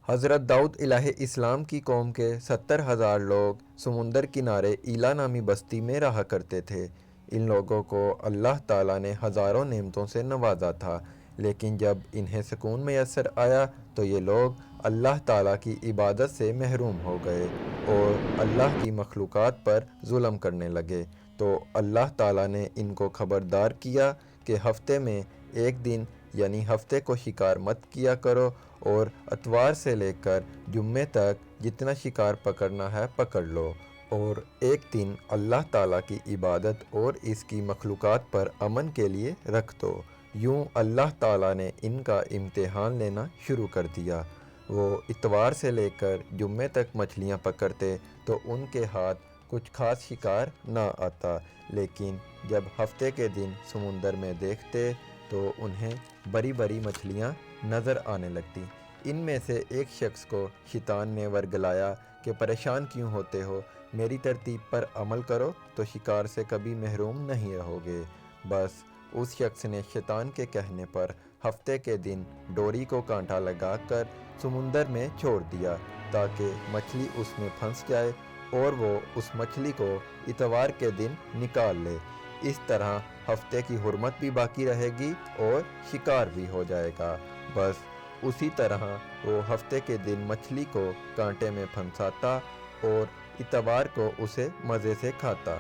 حضرت داؤد الہ السلام کی قوم کے 70,000 لوگ سمندر کنارے ایلا نامی بستی میں رہا کرتے تھے۔ ان لوگوں کو اللہ تعالیٰ نے ہزاروں نعمتوں سے نوازا تھا، لیکن جب انہیں سکون میسر آیا تو یہ لوگ اللہ تعالیٰ کی عبادت سے محروم ہو گئے اور اللہ کی مخلوقات پر ظلم کرنے لگے۔ تو اللہ تعالیٰ نے ان کو خبردار کیا کہ ہفتے میں ایک دن یعنی ہفتے کو شکار مت کیا کرو، اور اتوار سے لے کر جمعے تک جتنا شکار پکڑنا ہے پکڑ لو، اور ایک دن اللہ تعالیٰ کی عبادت اور اس کی مخلوقات پر امن کے لیے رکھ دو۔ یوں اللہ تعالیٰ نے ان کا امتحان لینا شروع کر دیا۔ وہ اتوار سے لے کر جمعے تک مچھلیاں پکڑتے تو ان کے ہاتھ کچھ خاص شکار نہ آتا، لیکن جب ہفتے کے دن سمندر میں دیکھتے تو انہیں بڑی بڑی مچھلیاں نظر آنے لگتی۔ ان میں سے ایک شخص کو شیطان نے ورگلایا کہ پریشان کیوں ہوتے ہو، میری ترتیب پر عمل کرو تو شکار سے کبھی محروم نہیں رہو گے۔ بس اس شخص نے شیطان کے کہنے پر ہفتے کے دن ڈوری کو کانٹا لگا کر سمندر میں چھوڑ دیا تاکہ مچھلی اس میں پھنس جائے اور وہ اس مچھلی کو اتوار کے دن نکال لے۔ اس طرح ہفتے کی حرمت بھی باقی رہے گی اور شکار بھی ہو جائے گا۔ بس اسی طرح وہ ہفتے کے دن مچھلی کو کانٹے میں پھنساتا اور اتوار کو اسے مزے سے کھاتا۔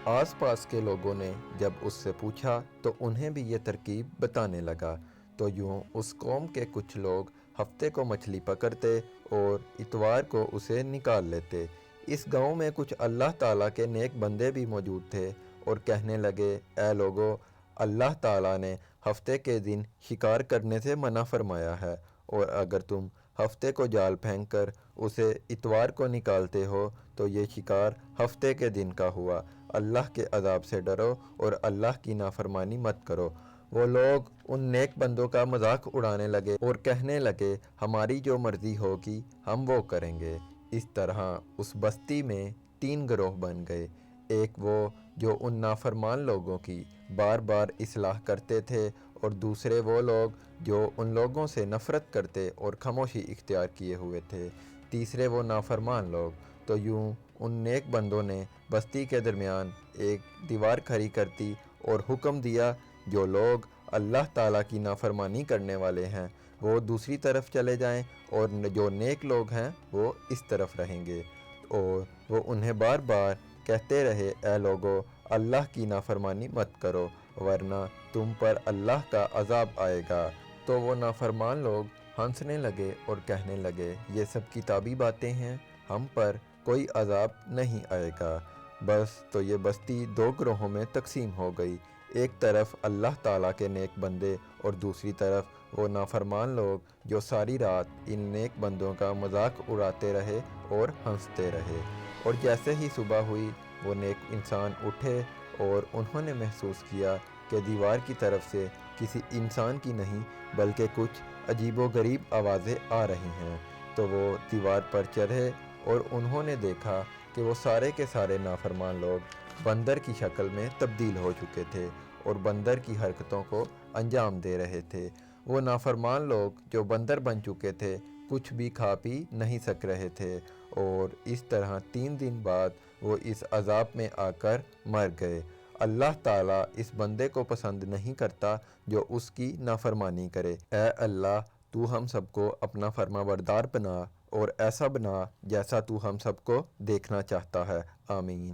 آس پاس کے لوگوں نے جب اس سے پوچھا تو انہیں بھی یہ ترکیب بتانے لگا۔ تو یوں اس قوم کے کچھ لوگ ہفتے کو مچھلی پکڑتے اور اتوار کو اسے نکال لیتے۔ اس گاؤں میں کچھ اللہ تعالیٰ کے نیک بندے بھی موجود تھے اور کہنے لگے، اے لوگو، اللہ تعالیٰ نے ہفتے کے دن شکار کرنے سے منع فرمایا ہے، اور اگر تم ہفتے کو جال پھینک کر اسے اتوار کو نکالتے ہو تو یہ شکار ہفتے کے دن کا ہوا۔ اللہ کے عذاب سے ڈرو اور اللہ کی نافرمانی مت کرو۔ وہ لوگ ان نیک بندوں کا مذاق اڑانے لگے اور کہنے لگے، ہماری جو مرضی ہوگی ہم وہ کریں گے۔ اس طرح اس بستی میں 3 گروہ بن گئے۔ ایک وہ جو ان نافرمان لوگوں کی بار بار اصلاح کرتے تھے، اور دوسرے وہ لوگ جو ان لوگوں سے نفرت کرتے اور خاموشی اختیار کیے ہوئے تھے۔ تیسرے وہ نافرمان لوگ۔ تو یوں ان نیک بندوں نے بستی کے درمیان ایک دیوار کھڑی کر دی اور حکم دیا، جو لوگ اللہ تعالیٰ کی نافرمانی کرنے والے ہیں وہ دوسری طرف چلے جائیں، اور جو نیک لوگ ہیں وہ اس طرف رہیں گے۔ اور وہ انہیں بار بار کہتے رہے، اے لوگو، اللہ کی نافرمانی مت کرو ورنہ تم پر اللہ کا عذاب آئے گا۔ تو وہ نافرمان لوگ ہنسنے لگے اور کہنے لگے، یہ سب کتابی باتیں ہیں، ہم پر کوئی عذاب نہیں آئے گا۔ بس تو یہ بستی 2 گروہوں میں تقسیم ہو گئی، ایک طرف اللہ تعالیٰ کے نیک بندے اور دوسری طرف وہ نافرمان لوگ جو ساری رات ان نیک بندوں کا مذاق اڑاتے رہے اور ہنستے رہے۔ اور جیسے ہی صبح ہوئی وہ نیک انسان اٹھے اور انہوں نے محسوس کیا کہ دیوار کی طرف سے کسی انسان کی نہیں بلکہ کچھ عجیب و غریب آوازیں آ رہی ہیں۔ تو وہ دیوار پر چڑھے اور انہوں نے دیکھا کہ وہ سارے کے سارے نافرمان لوگ بندر کی شکل میں تبدیل ہو چکے تھے اور بندر کی حرکتوں کو انجام دے رہے تھے۔ وہ نافرمان لوگ جو بندر بن چکے تھے کچھ بھی کھا پی نہیں سک رہے تھے، اور اس طرح 3 دن بعد وہ اس عذاب میں آ کر مر گئے۔ اللہ تعالیٰ اس بندے کو پسند نہیں کرتا جو اس کی نافرمانی کرے۔ اے اللہ، تو ہم سب کو اپنا فرما بردار بنا اور ایسا بنا جیسا تو ہم سب کو دیکھنا چاہتا ہے۔ آمین۔